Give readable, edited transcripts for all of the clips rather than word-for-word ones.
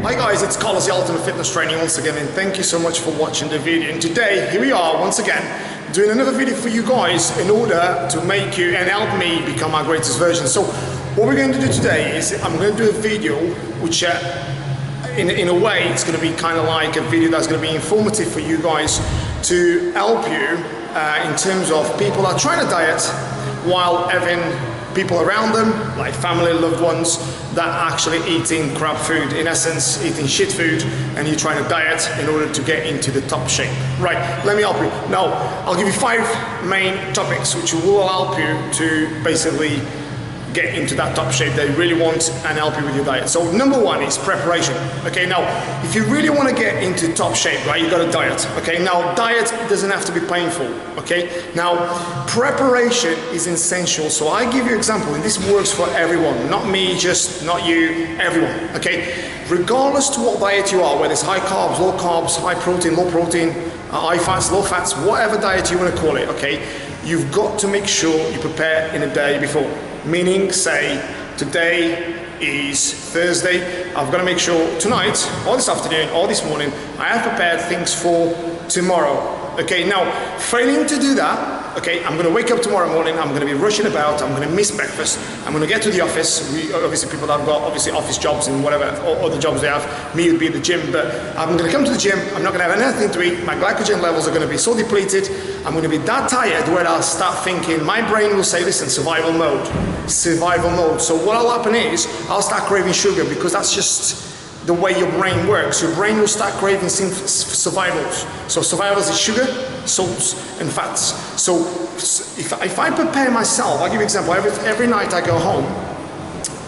Hi guys, it's Carlos, the Ultimate Fitness Trainer once again, and thank you so much for watching the video. And today, here we are once again, doing another video for you guys in order to make you and help me become my greatest version. So what we're going to do today is I'm going to do a video which in a way it's going to be kind of like a video that's going to be informative for you guys to help you in terms of people that are trying to diet while having people around them, like family, loved ones, that are actually eating crap food, in essence, eating shit food, and you're trying to diet in order to get into the top shape. Right, let me help you. Now, I'll give you 5 main topics which will help you to basically get into that top shape that you really want and help you with your diet. So number 1 is preparation. Okay, now if you really want to get into top shape, right, you got to diet. Okay, now diet doesn't have to be painful. Okay, now preparation is essential. So I give you an example, and this works for everyone, not me, just not you, everyone. Okay, regardless to what diet you are, whether it's high carbs, high protein, low protein, high fats, low fats, whatever diet you want to call it. Okay, you've got to make sure you prepare in a day before. Meaning, say, today is Thursday, I've got to make sure tonight, or this afternoon, or this morning, I have prepared things for tomorrow. Okay, now, failing to do that, okay, I'm going to wake up tomorrow morning, I'm going to be rushing about, I'm going to miss breakfast, I'm going to get to the office. Obviously people that have got obviously office jobs and whatever, or other jobs they have, me would be at the gym, but I'm going to come to the gym, I'm not going to have anything to eat, my glycogen levels are going to be so depleted, I'm going to be that tired where I'll start thinking, my brain will say, listen, survival mode. So what will happen is, I'll start craving sugar because that's just the way your brain works. Your brain will start craving survivals. So survivals is sugar, salts, and fats. So if I prepare myself, I'll give you an example. Every night I go home,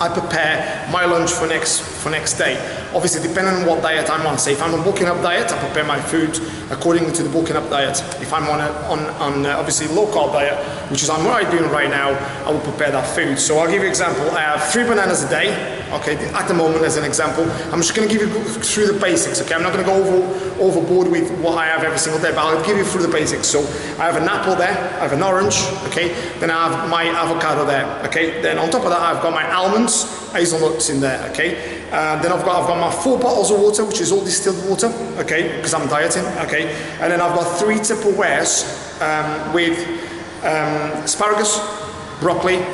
I prepare my lunch for next day. Obviously, depending on what diet I'm on. Say, if I'm on bulking up diet, I prepare my food according to the bulking up diet. If I'm on obviously low carb diet, which is what I'm doing right now, I will prepare that food. So I'll give you an example. I have 3 bananas a day. Okay, at the moment as an example. I'm just going to give you through the basics. Okay, I'm not going to go overboard with what I have every single day, but I'll give you through the basics. So I have an apple there, I have an orange. Okay, then I have my avocado there. Okay, then on top of that I've got my almonds, hazelnuts in there. Okay, then I've got my 4 bottles of water, which is all distilled water. Okay, because I'm dieting. Okay, and then I've got 3 Tupperwares with asparagus, broccoli,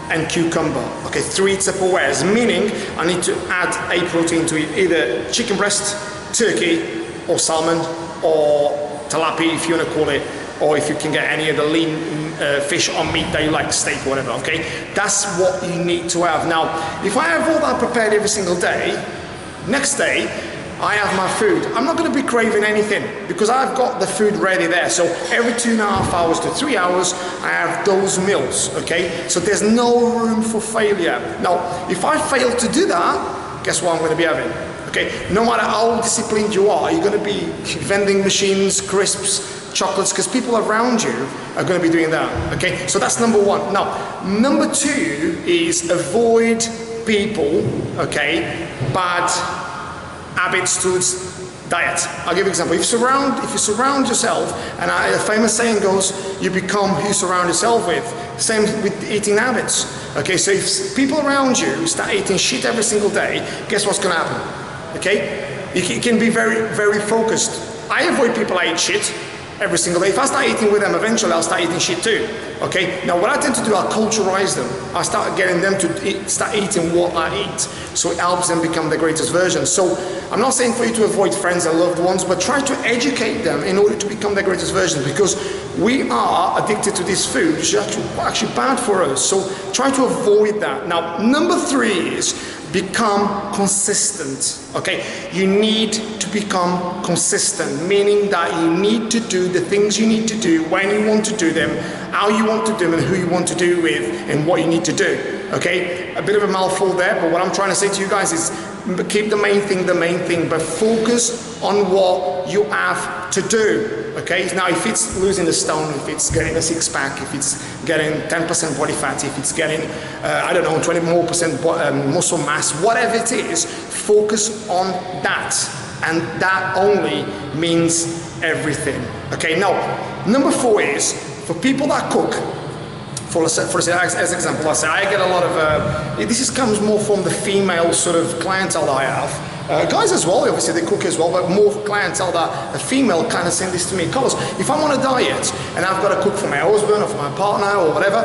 and cucumber. Okay, 3 Tupperwares, meaning I need to add a protein to it, either chicken breast, turkey, or salmon, or tilapia if you want to call it, or if you can get any of the lean fish or meat that you like, steak or whatever. Okay, that's what you need to have. Now, if I have all that prepared every single day, next day I have my food. I'm not going to be craving anything because I've got the food ready there. So every 2.5 hours to 3 hours, I have those meals, okay? So there's no room for failure. Now, if I fail to do that, guess what I'm going to be having? Okay, no matter how disciplined you are, you're going to be vending machines, crisps, chocolates, because people around you are going to be doing that, okay? So that's number 1. Now, number 2 is avoid people, okay, bad habits towards diet. I'll give you an example. If you surround yourself, and a famous saying goes, you become who you surround yourself with. Same with eating habits. Okay, so if people around you start eating shit every single day, guess what's going to happen? Okay, you can be very, very focused. I avoid people that eat shit every single day. If I start eating with them, eventually I'll start eating shit too. Okay, now what I tend to do, I'll culturize them. I start getting them to start eating what I eat, so it helps them become their greatest version. So I'm not saying for you to avoid friends and loved ones, but try to educate them in order to become their greatest version, because we are addicted to this food, which is actually bad for us. So try to avoid that. Now, number 3 is become consistent. Okay, you need to become consistent, meaning that you need to do the things you need to do when you want to do them, how you want to do them, and who you want to do with, and what you need to do. Okay, a bit of a mouthful there, but what I'm trying to say to you guys is keep the main thing, but focus on what you have to do. Okay, now if it's losing the stone, if it's getting a 6-pack, if it's getting 10% body fat, if it's getting, I don't know, 20% more muscle mass, whatever it is, focus on that. And that only means everything. Okay, now, number 4 is, for people that cook, as an example, I say I get a lot of, this comes more from the female sort of clientele that I have, Guys as well, obviously they cook as well, but more clientele that a female kind of send this to me. Carlos, if I'm on a diet and I've got to cook for my husband or for my partner or whatever,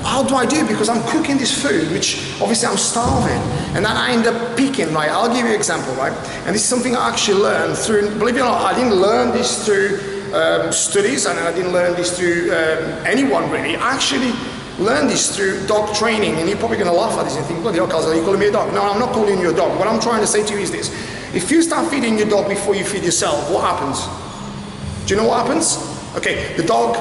how do I do? Because I'm cooking this food, which obviously I'm starving, and then I end up picking, right? I'll give you an example, right? And this is something I actually learned through, believe it or not, I didn't learn this through studies, and I didn't learn this through anyone really. I actually learned this through dog training, and you're probably going to laugh at this and think, bloody hell, Carlos, are you calling me a dog? No, I'm not calling you a dog. What I'm trying to say to you is this. If you start feeding your dog before you feed yourself, what happens? Do you know what happens? Okay, the dog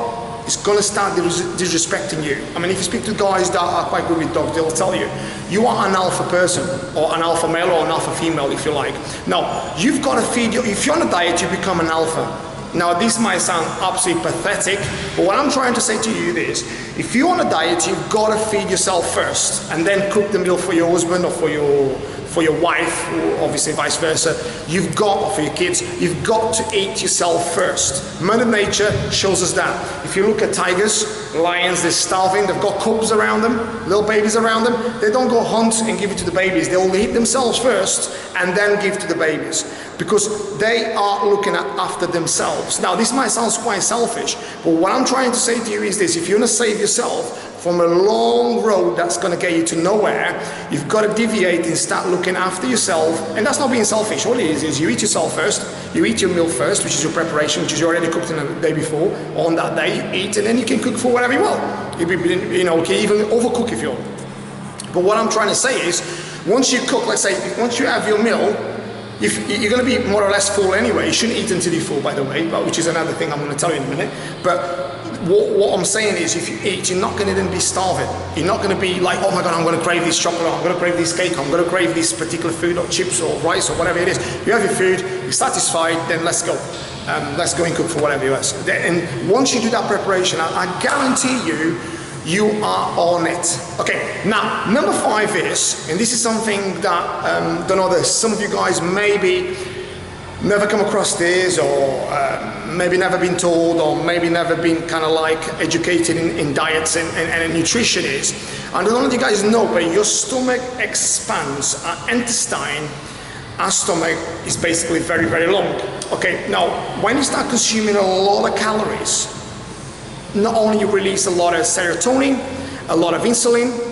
is going to start disrespecting you. I mean, if you speak to guys that are quite good with dogs, they'll tell you, you are an alpha person, or an alpha male, or an alpha female, if you like. Now, you've got to feed your, if you're on a diet, you become an alpha. Now, this might sound absolutely pathetic, but what I'm trying to say to you is, if you're on a diet, you've got to feed yourself first, and then cook the meal for your husband or for your wife, or obviously vice versa. You've got, or for your kids, you've got to eat yourself first. Mother Nature shows us that. If you look at tigers, lions, they're starving, they've got cubs around them, little babies around them. They don't go hunt and give it to the babies. They'll eat themselves first and then give to the babies, because they are looking after themselves. Now, this might sound quite selfish, but what I'm trying to say to you is this: if you want to save yourself from a long road that's going to get you to nowhere, you've got to deviate and start looking after yourself. And that's not being selfish. All it is you eat yourself first, you eat your meal first, which is your preparation, which is you already cooked in the day before. On that day, you eat, and then you can cook for whatever you want. You can even overcook if you want. But what I'm trying to say is, once you cook, let's say, once you have your meal, if you're going to be more or less full anyway. You shouldn't eat until you're full, by the way, which is another thing I'm going to tell you in a minute. But what I'm saying is, if you eat, you're not going to then be starving. You're not going to be like, oh my God, I'm going to crave this chocolate, I'm going to crave this cake, I'm going to crave this particular food, or chips or rice or whatever it is. You have your food, you're satisfied, then let's go. Let's go and cook for whatever you want. And once you do that preparation, I guarantee you are on it. Okay, now number 5 is, and this is something that don't know, that some of you guys maybe never come across this, or maybe never been told, or maybe never been kind of like educated in diets and nutrition is. I don't know if you guys know, but your stomach expands. Our intestine, our stomach is basically very, very long. Okay, now when you start consuming a lot of calories, not only you release a lot of serotonin, a lot of insulin,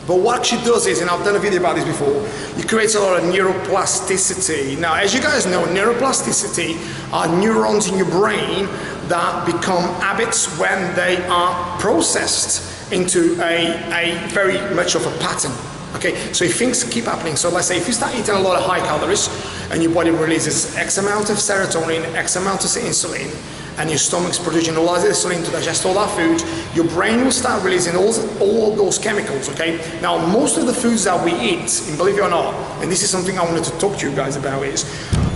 but what actually does is, and I've done a video about this before, it creates a lot of neuroplasticity. Now, as you guys know, neuroplasticity are neurons in your brain that become habits when they are processed into a very much of a pattern. Okay, so if things keep happening, so let's say if you start eating a lot of high calories and your body releases X amount of serotonin, X amount of insulin, and your stomach's producing a lot of insulin to digest all that food, your brain will start releasing all those chemicals, okay? Now, most of the foods that we eat, and believe it or not, and this is something I wanted to talk to you guys about, is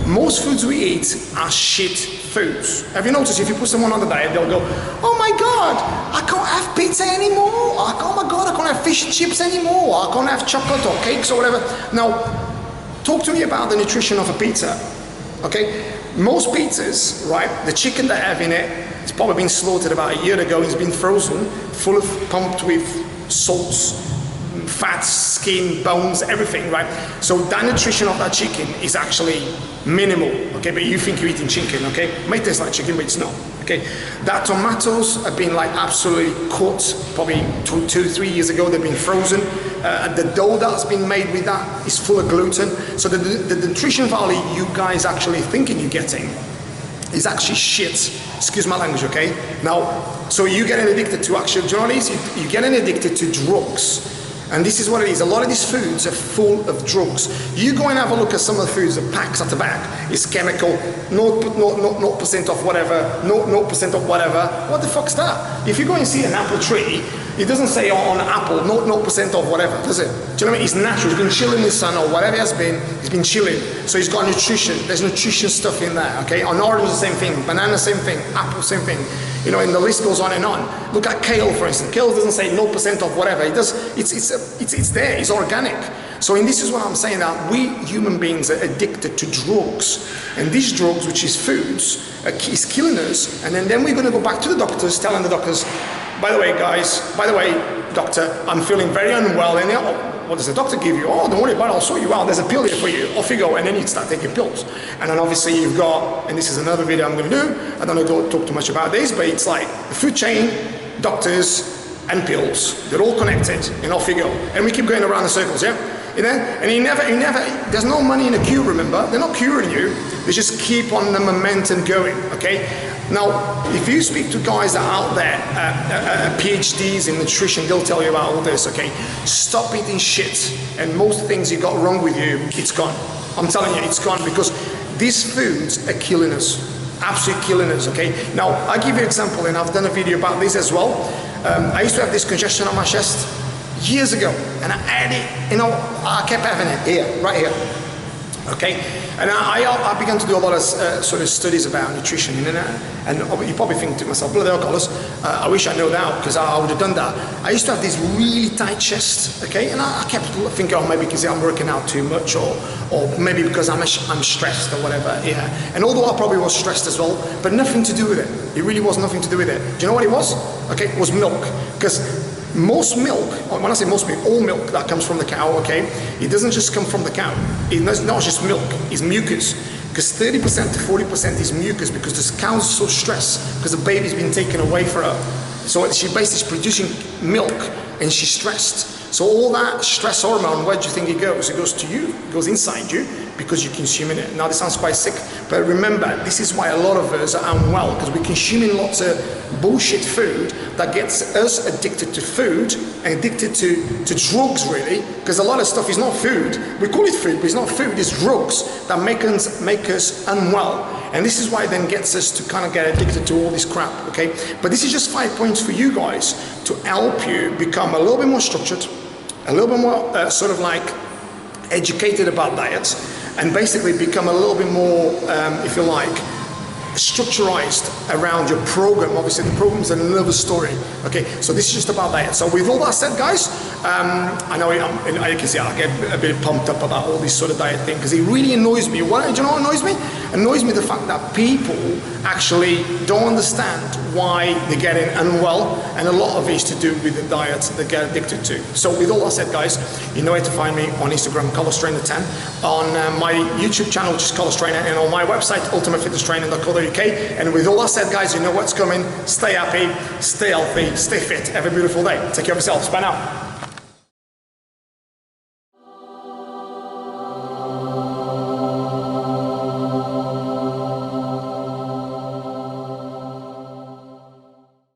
most foods we eat are shit foods. Have you noticed, if you put someone on the diet, they'll go, oh my God, I can't have pizza anymore. Oh my God, I can't have fish and chips anymore. I can't have chocolate or cakes or whatever. Now, talk to me about the nutrition of a pizza, okay? Most pizzas, right, the chicken they have in it, it's probably been slaughtered about a year ago. It's been frozen, pumped with salts, fats, skin, bones, everything, right? So that nutrition of that chicken is actually minimal, okay? But you think you're eating chicken, okay? It may taste like chicken, but it's not, okay? That tomatoes have been like absolutely cooked, probably 2-3 years ago. They've been frozen. The dough that's been made with that is full of gluten. So the nutrition value you guys actually thinking you're getting is actually shit. Excuse my language, okay? Now, so you're getting addicted to actually, do you know what it is? You're getting addicted to drugs. And this is what it is. A lot of these foods are full of drugs. You go and have a look at some of the foods, the packs at the back. It's chemical, 0% of whatever, 0% of whatever. What the fuck's that? If you go and see an apple tree, it doesn't say on apple, 0% of whatever, does it? Do you know what I mean? It's natural. It's been chilling in the sun or whatever it has been. It's been chilling. So it's got nutrition. There's nutrition stuff in there, okay? On orange, the same thing. Banana, same thing. Apple, same thing. You know, and the list goes on and on. Look at kale, for instance. Kale doesn't say 0% of whatever. It does. It's there. It's organic. So, and this is what I'm saying, that we human beings are addicted to drugs, and these drugs, which is foods, is killing us. And then we're going to go back to the doctors, telling the doctors, by the way, guys, by the way, doctor, I'm feeling very unwell, and what does the doctor give you? Oh, don't worry about it, I'll sort you out. There's a pill here for you. Off you go. And then you start taking pills. And then obviously you've got, and this is another video I'm going to do. I don't talk too much about this, but it's like the food chain, doctors, and pills. They're all connected, and off you go. And we keep going around in circles, yeah? You know? And you never, there's no money in a cure, remember? They're not curing you. They just keep on the momentum going, okay? Now, if you speak to guys that are out there, PhDs in nutrition, they'll tell you about all this, okay? Stop eating shit, and most things you got wrong with you, it's gone. I'm telling you, it's gone, because these foods are killing us, absolutely killing us, okay? Now, I'll give you an example, and I've done a video about this as well. I used to have this congestion on my chest years ago, and I had it, you know, I kept having it here, right here, okay? And I began to do a lot of sort of studies about nutrition, and you probably think to myself, bloody hell, Carlos, I wish I knew that, because I would have done that. I used to have this really tight chest, okay, and I kept thinking, oh, maybe because I'm working out too much, or maybe because I'm stressed or whatever, yeah. And although I probably was stressed as well, but nothing to do with it. It really was nothing to do with it. Do you know what it was? Okay, it was milk, because most milk, when I say most milk, all milk that comes from the cow, okay, it doesn't just come from the cow. It's not just milk, it's mucus. Because 30% to 40% is mucus, because the cow's so stressed, because the baby's been taken away from her. So she basically is producing milk, and she's stressed. So all that stress hormone, where do you think it goes? It goes to you, it goes inside you, because you're consuming it. Now this sounds quite sick, but remember, this is why a lot of us are unwell, because we're consuming lots of bullshit food that gets us addicted to food and addicted to drugs, really, because a lot of stuff is not food. We call it food, but it's not food, it's drugs that make us unwell. And this is why it then gets us to kind of get addicted to all this crap, okay? But this is just 5 points for you guys to help you become a little bit more structured, a little bit more sort of like educated about diets, and basically become a little bit more, if you like, structurized around your program. Obviously the program is another story, okay? So this is just about diet. So with all that said, guys, I know I can see I get a bit pumped up about all this sort of diet thing, because it really annoys me. Do you know what annoys me? It annoys me the fact that people actually don't understand why they're getting unwell, and a lot of it is to do with the diets they get addicted to. So with all that said, guys, you know where to find me on Instagram, Carlos Trainer 10, on my YouTube channel, which is Carlos Trainer, and on my website, ultimatefitnesstraining.co.uk. And with all that said, guys, you know what's coming. Stay happy, stay healthy, stay fit. Have a beautiful day. Take care of yourselves. Bye now.